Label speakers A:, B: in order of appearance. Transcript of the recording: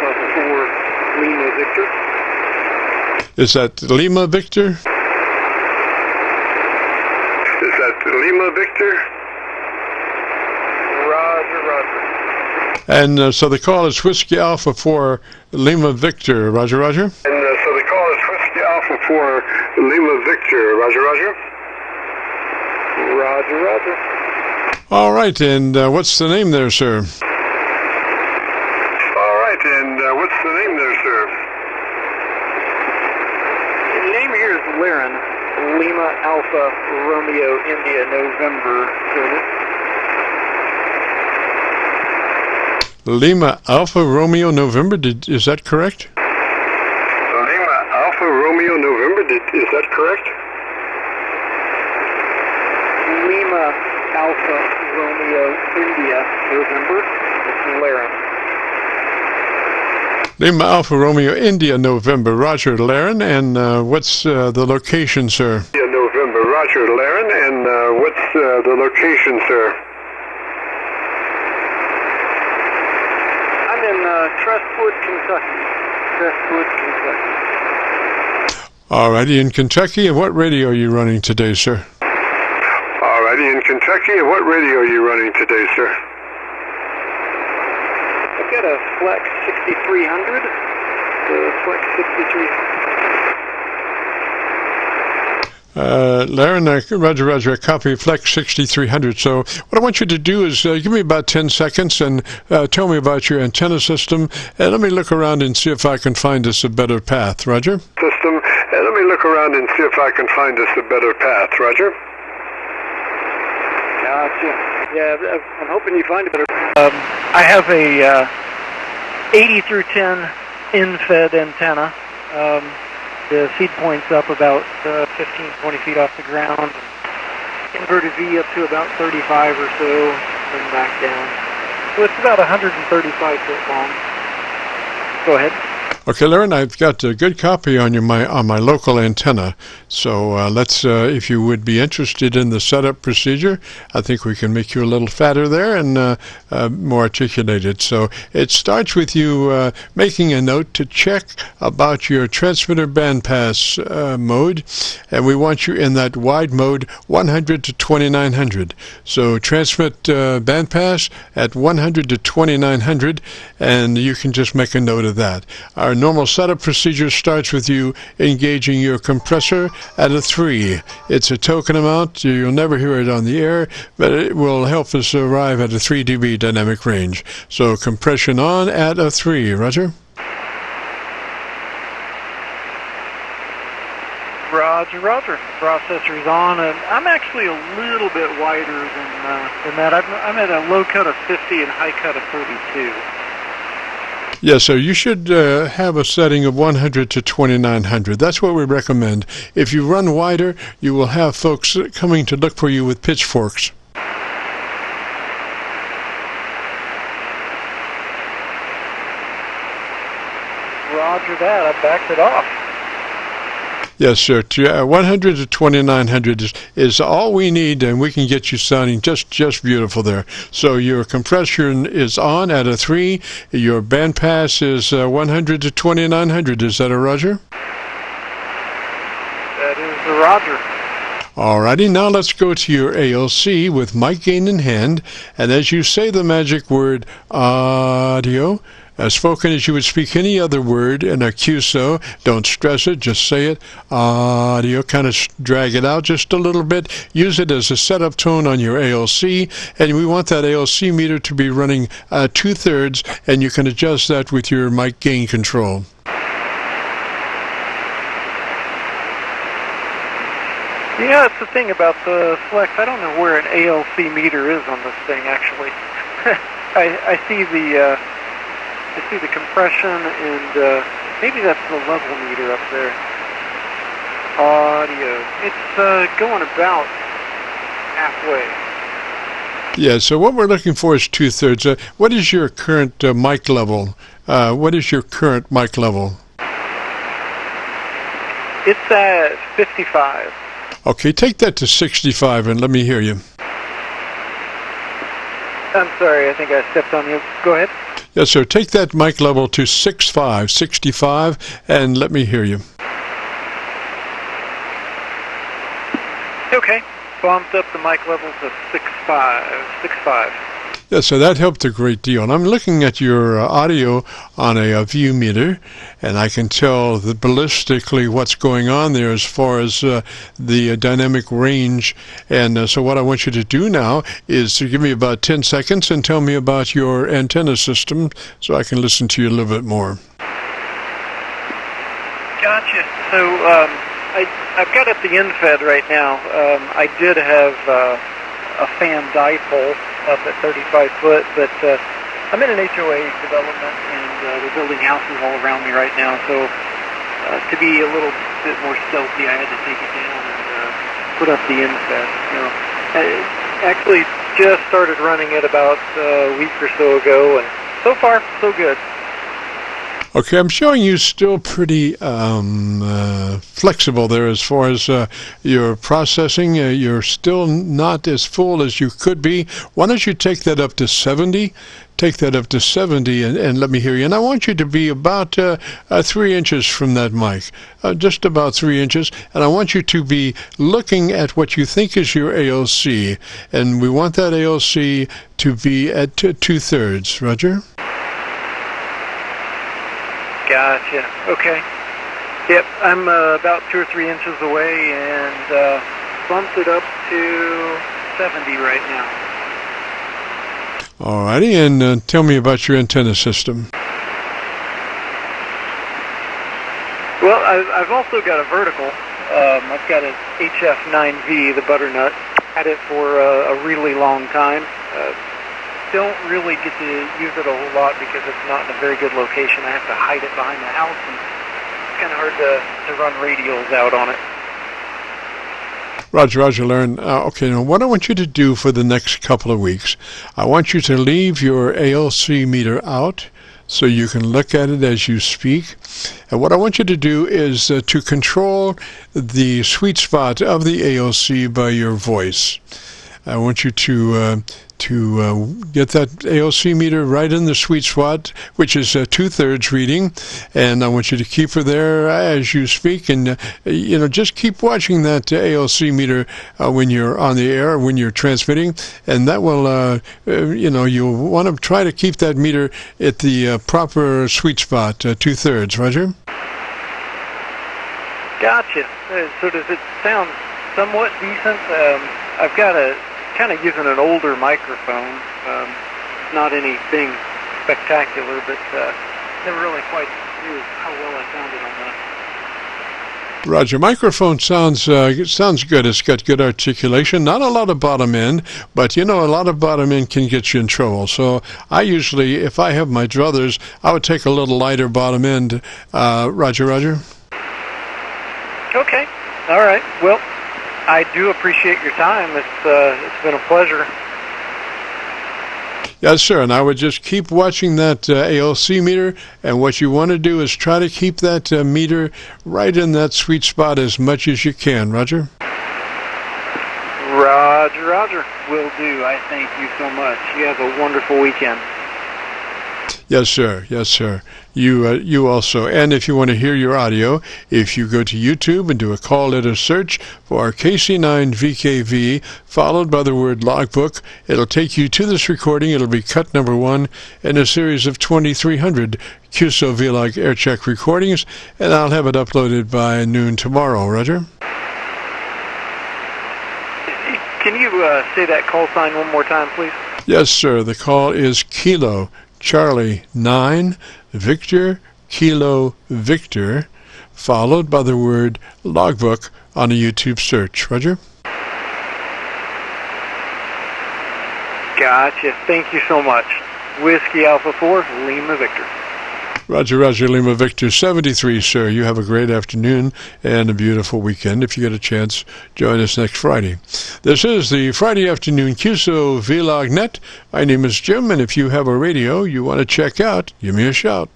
A: Alpha 4 Lima Victor.
B: Is that Lima Victor?
A: Is that Lima Victor? Roger, roger.
B: And so the call is Whiskey Alpha 4 Lima Victor. Roger, roger.
A: And so the call is Whiskey Alpha 4 Lima Victor. Roger, roger. Roger, roger.
B: All right, and what's the name there, sir?
A: All right, and what's the name there, sir? The name here is LARIN, Lima Alpha Romeo India November.
B: Lima Alpha Romeo November, is that correct?
A: Lima Alpha Romeo November, is that correct? Lima Alpha Romeo India November, it's LARIN.
B: Lima Alpha Romeo India November, Roger, LARIN, and what's the location, sir?
A: Yeah, November, Roger, LARIN, and what's the location, sir? I'm in Crestwood, Kentucky. Crestwood, Kentucky.
B: All righty, in Kentucky, and what radio are you running today, sir?
A: All righty, in Kentucky, and what radio are you running today, sir? I've got a FLEX-6300. The FLEX-6300.
B: LARIN, Roger, Roger, a copy of FLEX-6300. So what I want you to do is give me about 10 seconds and tell me about your antenna system, and let me look around and see if I can find us a better path. Roger?
A: System, and let me look around and see if I can find us a better path. Roger? Gotcha. Yeah, I'm hoping you find a better path.
C: I have a 80 through 10 in-fed antenna. The feed point's up about 15, 20 feet off the ground. Inverted V up to about 35 or so, then back down. So it's about 135 foot long. Go ahead.
B: Okay, LARIN, I've got a good copy on my local antenna. So let's, if you would be interested in the setup procedure, I think we can make you a little fatter there and more articulated. So it starts with you making a note to check about your transmitter bandpass mode, and we want you in that wide mode 100 to 2900. So transmit bandpass at 100 to 2900, and you can just make a note of that. Our normal setup procedure starts with you engaging your compressor at a 3. It's a token amount. You'll never hear it on the air, but it will help us arrive at a 3 dB dynamic range. So compression on at a 3. Roger?
C: Roger, roger. Processor's on, and I'm actually a little bit wider than that. I'm at a low cut of 50 and high cut of 32.
B: Yeah, so you should have a setting of 100 to 2900. That's what we recommend. If you run wider, you will have folks coming to look for you with pitchforks.
C: Roger that. I backed it off.
B: Yes, sir. 100 to 2900 is all we need, and we can get you sounding just beautiful there. So your compression is on at a 3. Your bandpass is 100 to 2900. Is that a Roger?
C: That is a Roger.
B: Alrighty, now let's go to your ALC with mic gain in hand, and as you say the magic word audio, as spoken as you would speak any other word in a QSO, don't stress it, just say it, audio, kind of drag it out just a little bit, use it as a setup tone on your ALC, and we want that ALC meter to be running 2/3, and you can adjust that with your mic gain control.
C: Yeah, that's the thing about the Flex. I don't know where an ALC meter is on this thing, actually. I see the compression, and maybe that's the level meter up there. Audio. It's going about halfway.
B: Yeah, so what we're looking for is 2/3. What is your current mic level? What is your current mic level?
C: It's at 55.
B: Okay, take that to 65 and let me hear you.
C: I'm sorry, I think I stepped on you. Go ahead.
B: Yes, sir. Take that mic level to 65, and let me hear you.
C: Okay. Bumped up the mic level to 6.5.
B: Yeah, so that helped a great deal. And I'm looking at your audio on a view meter, and I can tell that ballistically what's going on there as far as the dynamic range. And so what I want you to do now is to give me about 10 seconds and tell me about your antenna system so I can listen to you a little bit more.
C: Gotcha. So I've got up the end-fed right now. I did have a fan dipole up at 35 foot, but I'm in an HOA development, and they're building houses all around me right now, so to be a little bit more stealthy, I had to take it down and put up the end-fed. So I actually just started running it about a week or so ago, and so far, so good.
B: Okay, I'm showing you still pretty flexible there as far as your processing. You're still not as full as you could be. Why don't you take that up to 70? Take that up to 70 and let me hear you. And I want you to be about 3 inches from that mic, just about 3 inches. And I want you to be looking at what you think is your ALC. And we want that ALC to be at 2/3. Roger?
C: Gotcha. Okay. Yep, I'm about 2 or 3 inches away and bumped it up to 70 right now.
B: Alrighty, and tell me about your antenna system.
C: Well, I've also got a vertical. I've got an HF9V, the butternut. Had it for a really long time. Don't really get to use it a whole lot because it's not in a very good location. I have to hide it behind the house, and it's kind of hard to run radials out on it.
B: Roger, Larrin. Okay, now what I want you to do for the next couple of weeks, I want you to leave your ALC meter out so you can look at it as you speak. And what I want you to do is to control the sweet spot of the ALC by your voice. I want you to get that ALC meter right in the sweet spot, which is 2/3 reading, and I want you to keep her there as you speak, and just keep watching that ALC meter when you're on the air, when you're transmitting, and that will, you'll want to try to keep that meter at the proper sweet spot, 2/3. Roger?
C: Gotcha. So does it sound somewhat decent? I've got kind of using an older microphone. Not anything spectacular, but never really quite knew how well I sounded on that.
B: Roger, microphone sounds good. It's got good articulation. Not a lot of bottom end, but a lot of bottom end can get you in trouble. So I usually, if I have my druthers, I would take a little lighter bottom end. Roger.
C: Okay. All right. Well, I do appreciate your time. It's been a pleasure.
B: Yes, sir, and I would just keep watching that ALC meter, and what you want to do is try to keep that meter right in that sweet spot as much as you can. Roger?
C: Roger. Will do. I thank you so much. You have a wonderful weekend.
B: Yes, sir. You also. And if you want to hear your audio, if you go to YouTube and do a call letter search for KC9VKV, followed by the word logbook, it'll take you to this recording. It'll be cut number 1 in a series of 2,300 Qso-Vlog air check recordings, and I'll have it uploaded by noon tomorrow. Roger?
C: Can you say that call sign one more time, please?
B: Yes, sir. The call is Kilo Charlie 9 Victor Kilo Victor, followed by the word logbook on a YouTube search. Roger?
C: Gotcha. Thank you so much. Whiskey Alpha 4, Lima Victor.
B: Roger, Lima Victor 73, sir. You have a great afternoon and a beautiful weekend. If you get a chance, join us next Friday. This is the Friday afternoon Qso-Vlog Net. My name is Jim, and if you have a radio you want to check out, give me a shout.